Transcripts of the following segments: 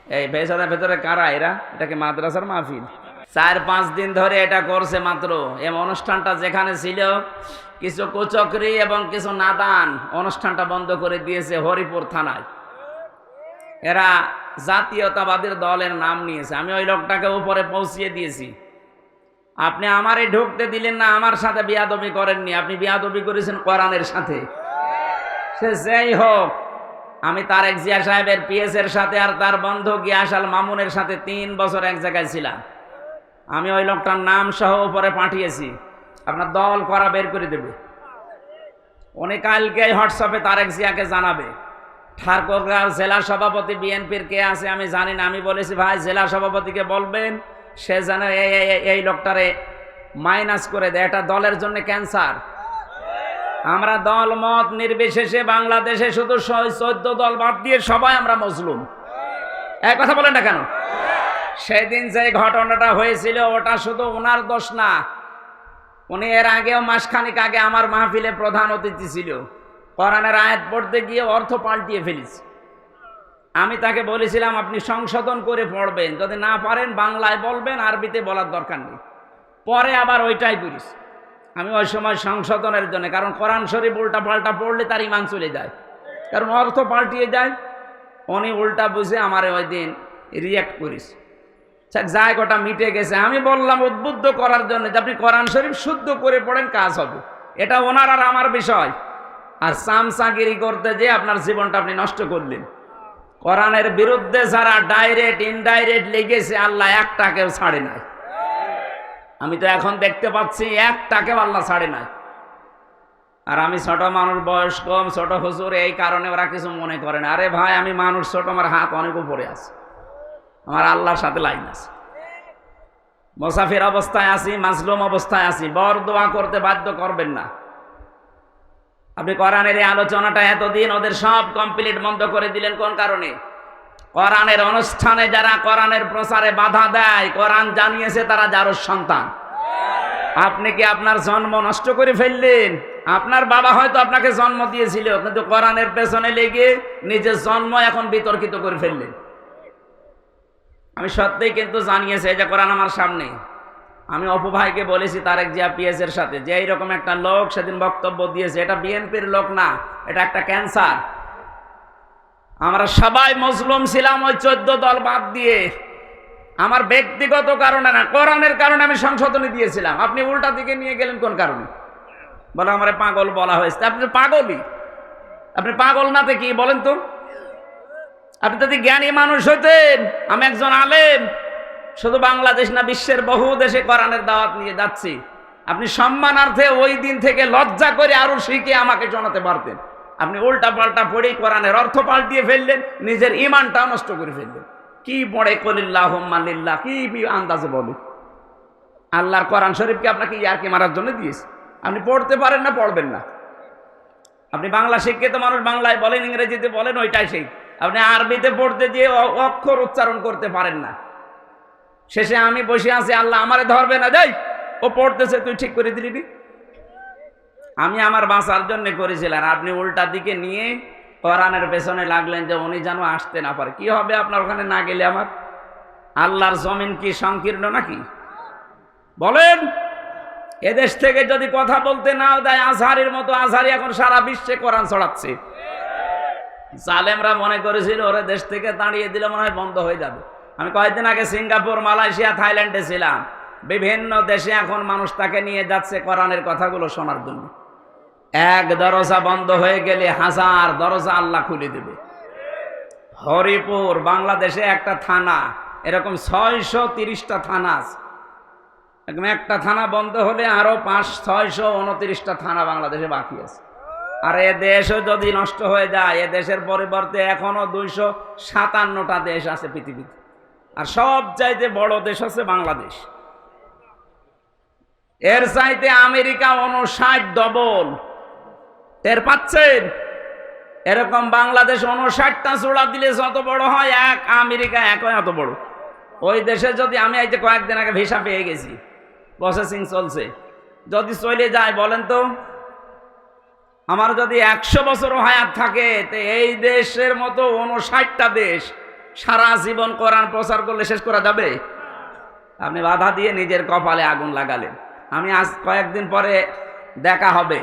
এই ভেতরে ভেতরে কারা এরা? এটাকে মাদ্রাসার মাহফিল? 4-5 দিন ধরে এটা করছে মাত্র। এই অনুষ্ঠানটা যেখানে ছিল কিছু কুচক্রী এবং কিছু নাদান অনুষ্ঠানটা বন্ধ করে দিয়েছে হরিপুর থানায়। এরা জাতীয়তাবাদের দলের নাম নিয়েছে। আমি ওই লোকটাকে উপরে পৌঁছিয়ে দিয়েছি। আপনি আমারে ঢুকতে দিলেন না, আমার সাথে বিয়াদবি করেননি, আপনি বিয়াদবি করেছেন কোরআনের সাথে। সে যেই হোক, আমি তারেক জিয়া সাহেবের পিএস এর সাথে আর তার বন্ধু গিয়াস আল মামুনের সাথে 3 বছর এক জায়গায় ছিলাম। আমি ওই লোকটার নাম সহ উপরে পাঠিয়েছি, আপনার দল করা বের করে দেবে। উনি কালকে হোয়াটসঅ্যাপে তারেক জিয়াকে জানাবে। ঠাকুরগাঁও জেলা সভাপতি বিএনপির কে আছে আমি জানি না। আমি বলেছি ভাই জেলা সভাপতিকে বলবেন সে যেন এই লোকটারে মাইনাস করে দেয়। এটা দলের জন্য ক্যান্সার। আমরা দল মত নির্বিশেষে বাংলাদেশে শুধু 14 দল বাদ দিয়ে সবাই আমরা মজলুম। এক কথা বলেন না কেন? সেদিন যে ঘটনাটা হয়েছিল ওটা শুধু ওনার দোষ না। উনি এর আগেও মাসখানিক আগে আমার মাহফিলে প্রধান অতিথি ছিল। কোরআনের আয়াত পড়তে গিয়ে অর্থ পাল্টিয়ে ফেলেছি। আমি তাকে বলেছিলাম আপনি সংশোধন করে পড়বেন, যদি না পারেন বাংলায় বলবেন, আরবিতে বলার দরকার নেই। পরে আবার ওইটাই করিস। আমি ওই সময় সংশোধনের জন্য, কারণ কোরআন শরীফ উল্টা পাল্টা পড়লে তার ইমান চলে যায়, কারণ অর্থ পাল্টিয়ে যায়। উনি উল্টা বুঝে আমারে ওই দিন রিয়াক্ট করিস। যাই গোটা মিটে গেছে। আমি বললাম উদ্বুদ্ধ করার জন্য যে আপনি কোরআন শরীফ শুদ্ধ করে পড়েন, কাজ হবে। এটা ওনার আর আমার বিষয়। আর চামচাগিরি করতে যে আপনার জীবনটা আপনি নষ্ট করলেন। কোরআনের বিরুদ্ধে যারা ডাইরেক্ট ইনডাইরেক্ট লেগেছে আল্লাহ একটাকেও ছাড়ে নাই। আমি তো এখন দেখতে পাচ্ছি একটাকেও আল্লাহ ছাড়ে নাই। আর আমি ছোট মানুষ, বয়স কম, ছোট হুজুর, এই কারণে ওরা কিছু মনে করে না। আরে ভাই আমি মানুষ ছোট, আমার হাত অনেক উপরে আছে, আমার আল্লাহর সাথে লাইন আছে। মুসাফির অবস্থায় আছি, মাজলুম অবস্থায় আছি, বর দোয়া করতে বাধ্য করবেন না। আপনি কোরআনের এই আলোচনাটা এতদিন ওদের সব কমপ্লিট বন্ধ করে দিলেন কোন কারণে? কোরআনের অনুষ্ঠানে যারা কোরআনের প্রচারে বাধা দেয়, কোরআন জানিয়েছে তারা যারোর সন্তান। আপনি কি আপনার জন্ম নষ্ট করে ফেললেন? আপনার বাবা হয়তো আপনাকে জন্ম দিয়েছিল, কিন্তু কোরআনের পেছনে লেগে নিজের জন্ম এখন বিতর্কিত করে ফেললেন। আমি সত্যিই কিন্তু জানিয়েছি এই যে কোরআন আমার সামনে। আমি অপু ভাইকে বলেছি তারেক জিয়া পিএস এর সাথে যে এইরকম একটা লোক সেদিন বক্তব্য দিয়েছে, এটা বিএনপির লোক না, এটা একটা ক্যান্সার। আমরা সবাই মজলুম ছিলাম ওই 14 দল বাদ দিয়ে। আমার ব্যক্তিগত কারণে না, কোরআনের কারণে আমি সংশোধনী দিয়েছিলাম। আপনি উল্টা দিকে নিয়ে গেলেন কোন কারণে? বলে আমার পাগল বলা হয়েছে। আপনি পাগলই। আপনি পাগল নাতে কি বলেন তো? আপনি যদি জ্ঞানী মানুষ হইতেন, আমি একজন আলেম, শুধু বাংলাদেশ না বিশ্বের বহু দেশে কোরআনের দাওয়াত নিয়ে যাচ্ছি, আপনি সম্মানার্থে ওই দিন থেকে লজ্জা করে আরো শিখে আমাকে জানাতে পারতেন। আপনি উল্টা পাল্টা পড়ে কোরআনের অর্থ পাল্টিয়ে ফেললেন, নিজের ইমানটাও নষ্ট করে ফেললেন। কি পড়ে কলিল্লাহুম্মা লিল্লাহ, কি আন্দাজে বলে? আল্লাহর কোরআন শরীফকে আপনাকে ইয়ারকি মারার জন্য দিয়েছে। আপনি পড়তে পারেন না, পড়বেন না। আপনি বাংলা শিক্ষিত মানুষ, বাংলায় বলেন, ইংরেজিতে বলেন, ওইটাই সেই। আপনি আরবিতে পড়তে গিয়ে অক্ষর উচ্চারণ করতে পারেন না। শেষে আমি বসে আছি, আল্লাহ আমারে ধরবে না, যাই ও পড়তেছে তুই ঠিক করে দিলি। আমি আমার বাঁচার জন্য করেছিলাম, আপনি উল্টা দিকে নিয়ে কোরআনের পেছনে লাগলেন যে উনি যেন আসতে না পারে। কি হবে আপনার ওখানে না গেলে? আমার আল্লাহর জমিন কি সংকীর্ণ নাকি? বলেন। এদেশ থেকে যদি কথা বলতে নাও দেয়, আজহারের মতো আজহারি এখন সারা বিশ্বে কোরআন ছড়াচ্ছে। জালেমরা মনে করেছিল ওরা দেশ থেকে তাড়িয়ে দিলে মনে হয় বন্ধ হয়ে যাবে। আমি কয়েকদিন আগে সিঙ্গাপুর, মালয়েশিয়া, থাইল্যান্ডে ছিলাম। বিভিন্ন দেশে এখন মানুষ তাকে নিয়ে যাচ্ছে কোরআনের কথাগুলো শোনার জন্য। এক দরজা বন্ধ হয়ে গেলে 1000 দরজা আল্লাহ খুলে দেবে। হরিপুর বাংলাদেশে একটা থানা, এরকম 630টা থানা আছে। একটা থানা বন্ধ হলে আরো 629টা থানা বাংলাদেশে বাকি আছে। আর এ দেশও যদি নষ্ট হয়ে যায়, এ দেশের পরিবর্তে এখনো 257টা দেশ আছে পৃথিবীতে। আর সব চাইতে বড় দেশ আছে বাংলাদেশ। এর চাইতে আমেরিকা 59 ডবল। টের পাচ্ছেন? এরকম বাংলাদেশ 59টা জোড়া দিলে যত বড় হয়, এক আমেরিকা একই এত বড়। ওই দেশে যদি আমি এই যে কয়েকদিন আগে ভিসা পেয়ে গেছি, প্রসেসিং চলছে, যদি চলে যায় বলেন তো, আমার যদি 100 বছর হায়াত থাকে, তো এই দেশের মতো 59টা দেশ সারা জীবন কোরআন প্রচার করলে শেষ করা যাবে? আপনি বাধা দিয়ে নিজের কপালে আগুন লাগালেন। আমি আজ কয়েকদিন পরে দেখা হবে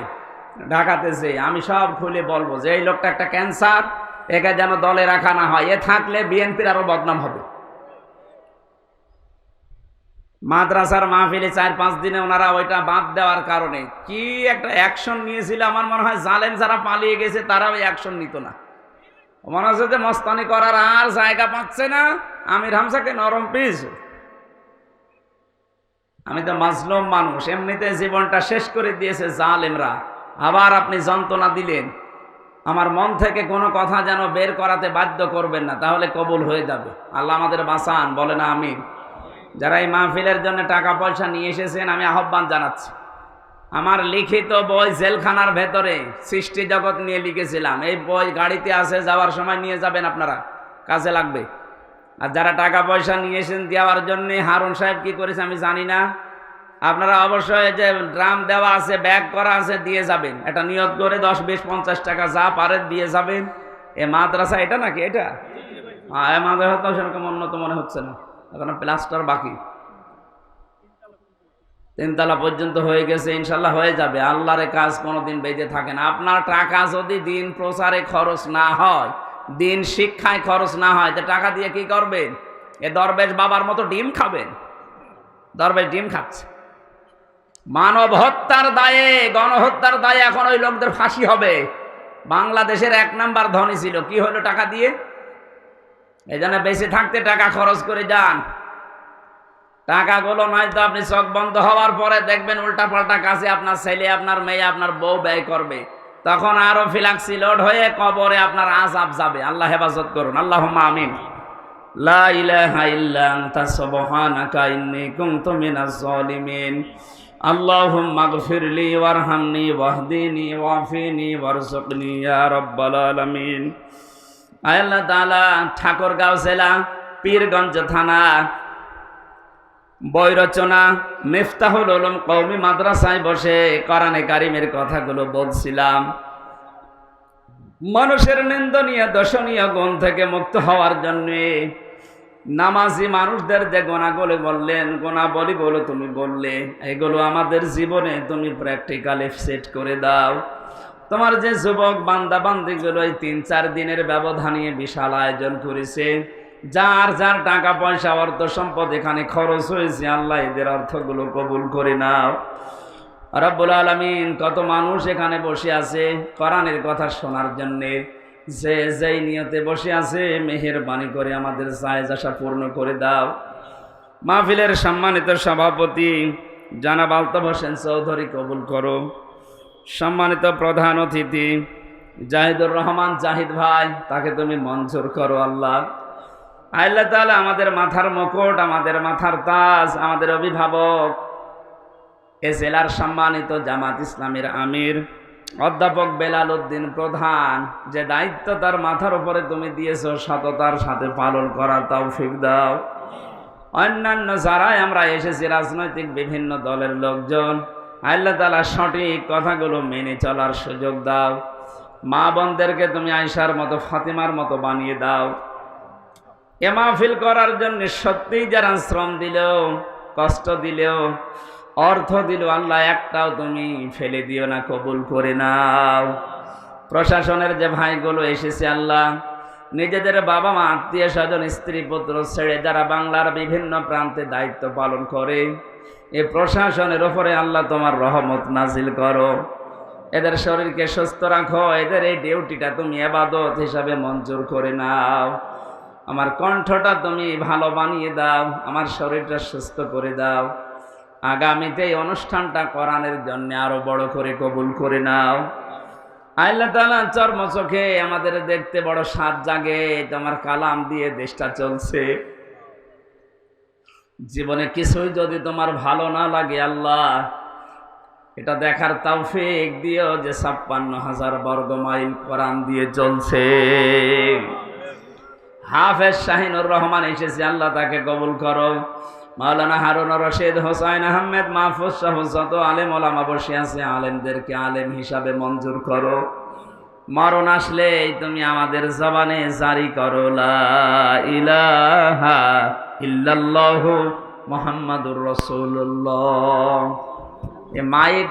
ঢাকাতে, যে আমি সব খুলে বলবো যে এই লোকটা একটা ক্যান্সার, একে যেন দলে রাখা না হয়, এ থাকলে বিএনপির আরো বদনাম হবে। মাদ্রাসার মাহফিলে 4-5 দিনে ওনারা ওইটা বাদ দেওয়ার কারণে কি একটা অ্যাকশন নিয়েছিল। আমার মনে হয় জালেম যারা পালিয়ে গেছে তারাও অ্যাকশন নিত না। মনে হচ্ছে যে মস্তানি করার আর জায়গা পাচ্ছে না, আমির হামজাকে নরম পিস। আমি তো মাজলুম মানুষ, এমনিতে জীবনটা শেষ করে দিয়েছে জালেমরা, আবার আপনি যন্ত্রণা দিলেন। আমার মন থেকে কোনো কথা যেন বের করাতে বাধ্য করবেন না, তাহলে কবুল হয়ে যাবে। আল্লাহ আমাদের বাঁচান, বলে না আমিন। যারা এই মাহফিলের জন্য টাকা পয়সা নিয়ে এসেছেন, আমি আহ্বান জানাচ্ছি। আমার লিখিত বই জেলখানার ভেতরে সৃষ্টি জগৎ নিয়ে লিখেছিলাম, এই বই গাড়িতে আছে, যাওয়ার সময় নিয়ে যাবেন, আপনারা কাজে লাগবে। আর যারা টাকা পয়সা নিয়ে এসেছেন দেওয়ার জন্য, হারুন সাহেব কি করেছে আমি জানি না, আপনারা অবশ্যই যে ড্রাম দেওয়া আছে, ব্যাগ করা আছে, দিয়ে যাবেন। এটা নিয়ত করে 10, 20, 50 টাকা যা পারে দিয়ে যাবেন। এ মাদ্রাসা এটা নাকি এটা? হ্যাঁ, মাদ্রাসা তো সেরকম উন্নত মনে হচ্ছে না, এখন প্লাস্টার বাকি। 3 তলা পর্যন্ত হয়ে গেছে, ইনশাল্লাহ হয়ে যাবে। আল্লাহর কাজ কোনোদিন বেঁচে থাকে না। আপনার টাকা যদি দিন প্রচারে খরচ না হয়, দিন শিক্ষায় খরচ না হয়, তো টাকা দিয়ে কি করবেন? এ দরবেশ বাবার মতো ডিম খাবেন? দরবেশ ডিম খাচ্ছে। মানব হত্যার দায়ে, গণহত্যার দায়ে এখন ওই লোকদের ফাঁসি হবে। বাংলাদেশের 1 নাম্বার ধনী ছিল, কি হলো টাকা দিয়ে? এই জন্য বেঁচে থাকতে টাকা খরচ করে যান। টাকাগুলো নয়তো আপনি চোখ বন্ধ হওয়ার পরে দেখবেন উল্টাপাল্টা কাজে আপনার ছেলে, আপনার মেয়ে, আপনার বউ ব্যয় করবে, তখন আরো ফিলাক্সি লোড হয়ে কবরে আপনার আযাব যাবে। আল্লাহ হেফাজত করুন, আল্লাহুম্মা আমিন। লা ইলাহা ইল্লা আনতা সুবহানাকা ইন্নী কুনতু মিনাজ জালিমিন। আল্লাহুম্মা গফিরলি ওয়ারহামনি ওয়াহদিনি ওয়াফিনি ওয়ারযুকনি ইয়া রাব্বাল আলামিন। আল্লাহ তাআলা ঠাকুরগাঁও জেলা, পীরগঞ্জ থানা, বই রচনা মিফতাহুল উলুম কওমি মাদ্রাসায় বসে কোরআনে কারিমের কথাগুলো বলছিলাম। মানুষের নিন্দনীয় দর্শনীয় গুণ থেকে মুক্ত হওয়ার জন্য নামাজি মানুষদের যে গুণাগুলো বললেন, গুণাবলীগুলো তুমি বললে, এগুলো আমাদের জীবনে তুমি প্র্যাকটিক্যালি সেট করে দাও। তোমার যে যুবক বান্দা বান্দিগুলো এই 3-4 দিনের ব্যবধানে বিশাল আয়োজন করেছে, যার যার টাকা পয়সা অর্থ সম্পদ এখানে খরচ হয়েছে, আল্লাহ এদের অর্থগুলো কবুল করে নাও রব্বুল আলামিন। কত মানুষ এখানে বসে আছে কোরআনের কথা শোনার জন্যে, যে যেই নিয়তে বসে আছে, মেহেরবানি করে আমাদের জায়েজ আশা পূর্ণ করে দাও। মাহফিলের সম্মানিত সভাপতি জনাব আলতাফ হোসেন চৌধুরী কবুল করো। সম্মানিত প্রধান অতিথি জাহিদুর রহমান জাহিদ ভাই, তাকে তুমি মঞ্জুর করো আল্লাহ। আল্লাহ তাআলা আমাদের মাথার মুকুট, আমাদের মাথার তাজ, আমাদের অভিভাবক, এ জেলার সম্মানিত জামাত ইসলামের আমির অধ্যাপক বেলাল উদ্দিন প্রধান, যে দায়িত্ব তার মাথার উপরে তুমি দিয়েছো, সততার সাথে পালন করার তৌফিক দাও। অন্যান্য যারাই আমরা এসেছি রাজনৈতিক বিভিন্ন দলের লোকজন, আল্লাহ তাআলা সঠিক কথাগুলো মেনে চলার সুযোগ দাও। মা বোনদেরকে তুমি আয়েশার মতো, ফাতিমার মতো বানিয়ে দাও। এ মাহফিল করার জন্য সত্যিই যারা শ্রম দিলেও, কষ্ট দিলেও, অর্থ দিল, আল্লাহ একটাও তুমি ফেলে দিও না, কবুল করে নাও। প্রশাসনের যে ভাইগুলো এসেছে, আল্লাহ নিজেদের বাবা মা, আত্মীয় স্বজন, স্ত্রী পুত্র ছেড়ে যারা বাংলার বিভিন্ন প্রান্তে দায়িত্ব পালন করে, এই প্রশাসনের উপরে আল্লাহ তোমার রহমত নাজিল করো। এদের শরীরকে সুস্থ রাখো, এদের এই ডিউটিটা তুমি ইবাদত হিসাবে মঞ্জুর করে নাও। আমার কণ্ঠটা তুমি ভালো বানিয়ে দাও, আমার শরীরটা সুস্থ করে দাও। আগামীতে এই অনুষ্ঠানটা কোরআনের জন্য আরো বড় করে কবুল করে নাও। আল্লাহ তাআলা চর্মচোখে আমাদের দেখতে বড় স্বাদ জাগে, তোমার কালাম দিয়ে দেশটা চলছে। জীবনে কিছুই যদি তোমার ভালো না লাগে, আল্লাহ এটা দেখার তৌফিক দিও যে 56,000 বর্গ মাইল কোরআন দিয়ে চলছে। হাফেজ শাহিনুর রহমান এসেছে, আল্লাহ তাকে কবুল করো। মাওলানা হারুন রশিদ, হোসাইন আহমেদ, মাহফুজ সহ যত আলেম ওলামা বসে আছে, আলেমদেরকে আলেম হিসাবে মঞ্জুর করো। মরণ আসলে তুমি আমাদের জবানে জারি করো লা ইলাহা ইল্লাল্লাহু মুহাম্মাদুর রাসূলুল্লাহ। এ মাইক